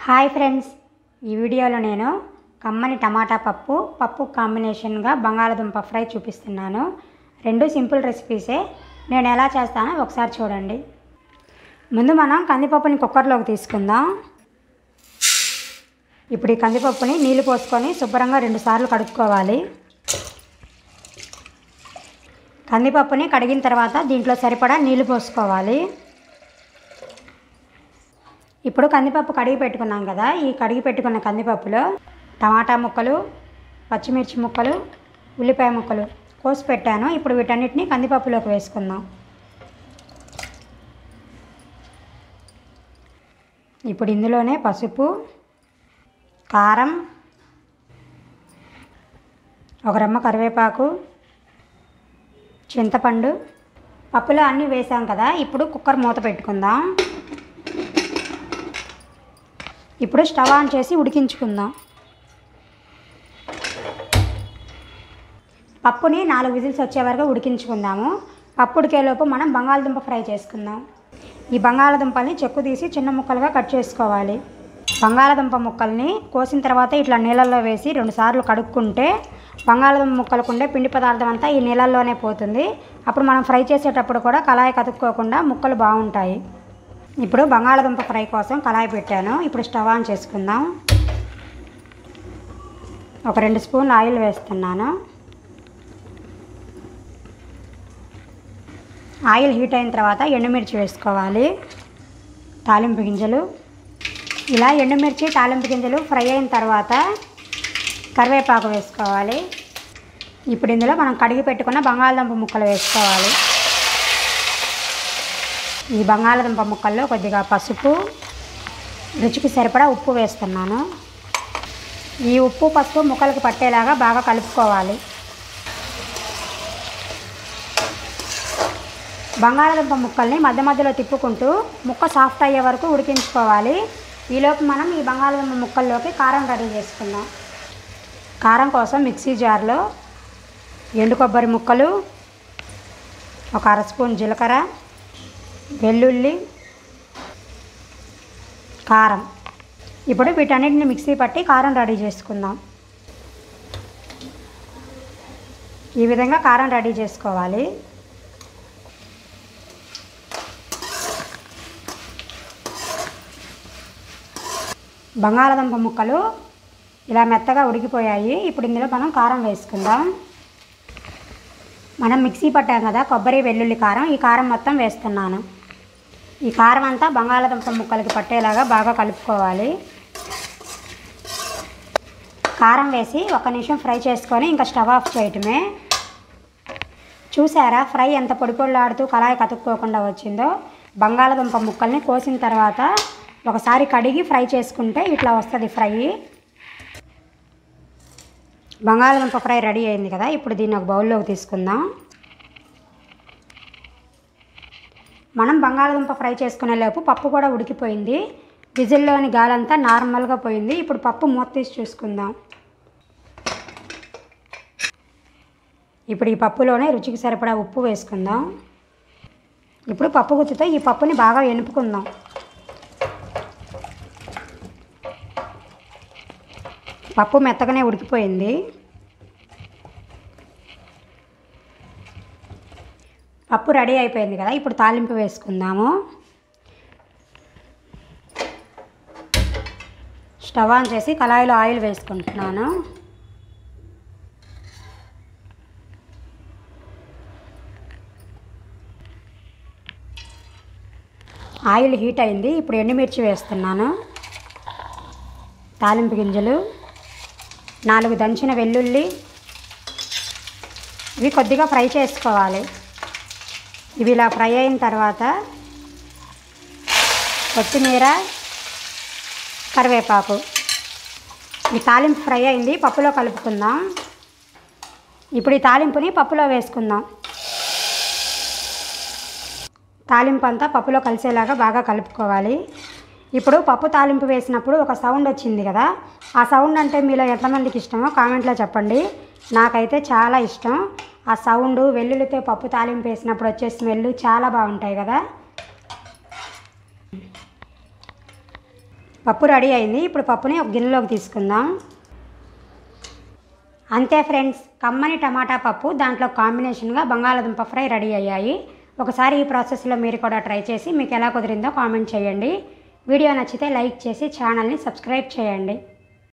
Hi friends, ఈ వీడియోలో నేను కమ్మని టమాటా పప్పు కాంబినేషన్గా బంగాళదుంప ఫ్రై చూపిస్తున్నాను. రెండు సింపుల్ రెసిపీసే. నేను ఎలా చేస్తానో ఒకసారి చూడండి. ముందు మనం కందిపప్పుని కుక్కర్లోకి తీసుకుందాం. ఇప్పుడు ఈ కందిపప్పుని నీళ్లు పోసుకొని శుభ్రంగా 2 సార్లు కడుక్కోవాలి. కందిపప్పుని కడిగిన తర్వాత దీంట్లో సరిపడా నీళ్లు పోసుకోవాలి. ఇప్పుడు కందిపప్పు కడిగి పెట్టుకున్నాం కదా, ఈ కడిగి పెట్టుకున్న కందిపప్పులో టమాటా ముక్కలు, పచ్చిమిర్చి ముక్కలు, ఉల్లిపాయ ముక్కలు కోసి పెట్టాను. ఇప్పుడు వీటన్నిటిని కందిపప్పులోకి వేసుకుందాం. ఇప్పుడు ఇందులోనే పసుపు, కారం, 1 రెమ్మ కరివేపాకు, చింతపండు, పప్పులో అన్నీ వేసాం కదా. ఇప్పుడు కుక్కర్ మూత పెట్టుకుందాం. ఇప్పుడు స్టవ్ ఆన్ చేసి ఉడికించుకుందాం. పప్పుని 4 విజిల్స్ వచ్చే వరకు ఉడికించుకుందాము. పప్పు ఉడికేలోపు మనం బంగాళదుంప ఫ్రై చేసుకుందాం. ఈ బంగాళదుంపల్ని చెక్కు తీసి చిన్న ముక్కలుగా కట్ చేసుకోవాలి. బంగాళదుంప ముక్కల్ని కోసిన తర్వాత ఇట్లా నీళ్ళల్లో వేసి 2 సార్లు కడుక్కుంటే బంగాళదుంప ముక్కలకు ఉండే పిండి పదార్థం అంతా ఈ నీళ్ళల్లోనే పోతుంది. అప్పుడు మనం ఫ్రై చేసేటప్పుడు కూడా కళాయి కతుక్కోకుండా ముక్కలు బాగుంటాయి. ఇప్పుడు బంగాళదుంప ఫ్రై కోసం కళాయి పెట్టాను. ఇప్పుడు స్టవ్ ఆన్ చేసుకుందాం. ఒక 2 స్పూన్లు ఆయిల్ వేస్తున్నాను. ఆయిల్ హీట్ అయిన తర్వాత ఎండుమిర్చి వేసుకోవాలి, తాలింపు గింజలు. ఇలా ఎండుమిర్చి తాలింపు గింజలు ఫ్రై అయిన తర్వాత కరివేపాకు వేసుకోవాలి. ఇప్పుడు ఇందులో మనం కడిగి పెట్టుకున్న బంగాళదుంప ముక్కలు వేసుకోవాలి. ఈ బంగాళదుంప ముక్కల్లో కొద్దిగా పసుపు, రుచికి సరిపడా ఉప్పు వేస్తున్నాను. ఈ ఉప్పు పసుపు ముక్కలకు పట్టేలాగా బాగా కలుపుకోవాలి. బంగాళదుంప ముక్కల్ని మధ్య మధ్యలో తిప్పుకుంటూ ముక్క సాఫ్ట్ అయ్యే వరకు ఉడికించుకోవాలి. ఈలోపు మనం ఈ బంగాళదుంప ముక్కల్లోకి కారం రెడీ చేసుకుందాం. కారం కోసం మిక్సీ జార్లో ఎండు కొబ్బరి ముక్కలు, ఒక 1/2 స్పూన్ జీలకర్ర, వెల్లుల్లి, కారం. ఇప్పుడు వీటన్నిటిని మిక్సీ పట్టి కారం రెడీ చేసుకుందాం. ఈ విధంగా కారం రెడీ చేసుకోవాలి. బంగాళదుంప ముక్కలు ఇలా మెత్తగా ఉడికిపోయాయి. ఇప్పుడు ఇందులో మనం కారం వేసుకుందాం. మనం మిక్సీ పట్టాం కదా కొబ్బరి, వెల్లుల్లి కారం, ఈ కారం మొత్తం వేస్తున్నాను. ఈ కారం అంతా బంగాళదుంప ముక్కలకి పట్టేలాగా బాగా కలుపుకోవాలి. కారం వేసి 1 నిమిషం ఫ్రై చేసుకొని ఇంకా స్టవ్ ఆఫ్ చేయటమే. చూసారా ఫ్రై ఎంత పొడి పొడిలాడుతూ కళాయి కతుక్కోకుండా వచ్చిందో. బంగాళదుంప ముక్కల్ని కోసిన తర్వాత ఒకసారి కడిగి ఫ్రై చేసుకుంటే ఇట్లా వస్తుంది ఫ్రై. బంగాళదుంప ఫ్రై రెడీ అయింది కదా. ఇప్పుడు దీన్ని ఒక బౌల్లోకి తీసుకుందాం. మనం బంగాళదుంప ఫ్రై చేసుకునే లోపు పప్పు కూడా ఉడికిపోయింది. విజిల్లోని గాలంతా నార్మల్గా పోయింది. ఇప్పుడు పప్పు మూత తీసి చూసుకుందాం. ఇప్పుడు ఈ పప్పులోనే రుచికి సరిపడా ఉప్పు వేసుకుందాం. ఇప్పుడు పప్పు గుత్తితో ఈ పప్పుని బాగా ఎనుపుకుందాం. పప్పు మెత్తగానే ఉడికిపోయింది. పప్పు రెడీ అయిపోయింది కదా. ఇప్పుడు తాలింపు వేసుకుందాము. స్టవ్ ఆన్ చేసి కళాయిలో ఆయిల్ వేసుకుంటున్నాను. ఆయిల్ హీట్ అయింది. ఇప్పుడు ఎండుమిర్చి వేస్తున్నాను, తాలింపు గింజలు, 4 దంచిన వెల్లుల్లి. ఇవి కొద్దిగా ఫ్రై చేసుకోవాలి. ఇవి ఇలా ఫ్రై అయిన తర్వాత కొత్తిమీర, కరివేపాకు. ఈ తాలింపు ఫ్రై అయింది, పప్పులో కలుపుకుందాం. ఇప్పుడు ఈ తాలింపుని పప్పులో వేసుకుందాం. తాలింపు అంతా పప్పులో కలిసేలాగా బాగా కలుపుకోవాలి. ఇప్పుడు పప్పు తాలింపు వేసినప్పుడు ఒక సౌండ్ వచ్చింది కదా, ఆ సౌండ్ అంటే మీలో ఎంతమందికి ఇష్టమో కామెంట్లో చెప్పండి. నాకైతే చాలా ఇష్టం. ఆ సౌండ్, వెల్లుల్లితో పప్పు తాలింపు వేసినప్పుడు వచ్చే స్మెల్ చాలా బాగుంటాయి కదా. పప్పు రెడీ అయింది. ఇప్పుడు పప్పుని ఒక గిన్నెలోకి తీసుకుందాం. అంతే ఫ్రెండ్స్, కమ్మని టమాటా పప్పు దాంట్లో కాంబినేషన్గా బంగాళాదుంప ఫ్రై రెడీ అయ్యాయి. ఒకసారి ఈ ప్రాసెస్లో మీరు కూడా ట్రై చేసి మీకు ఎలా కుదిరిందో కామెంట్ చేయండి. వీడియో నచ్చితే లైక్ చేసి ఛానల్ని సబ్స్క్రైబ్ చేయండి.